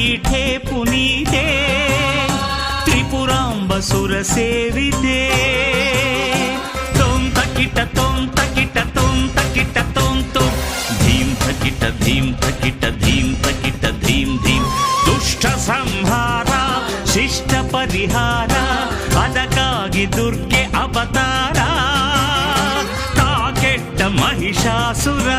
ಪೀಠೆ ಪುನೀತೆ ತ್ರಿಪುರಾಂಬ ಸುರ ಸೇವಿತೆ ತೊಂ ತಕಿಟ ತೊಂ ತಕಿಟ ತೊಂ ತಕಿಟ ತೊಂ ತುಂ ಧೀಂ ತಕಿಟ ಧೀಂ ತಕಿಟ ಧೀಂ ತಕಿಟ ಧೀಂ ಧೀಂ ದುಷ್ಟ ಸಂಹಾರ ಶಿಷ್ಟ ಪರಿಹಾರ ಅದಕ್ಕಾಗಿ ದುರ್ಗೆ ಅವತಾರ ತಾ ಕೆಟ್ಟ ಮಹಿಷಾಸುರ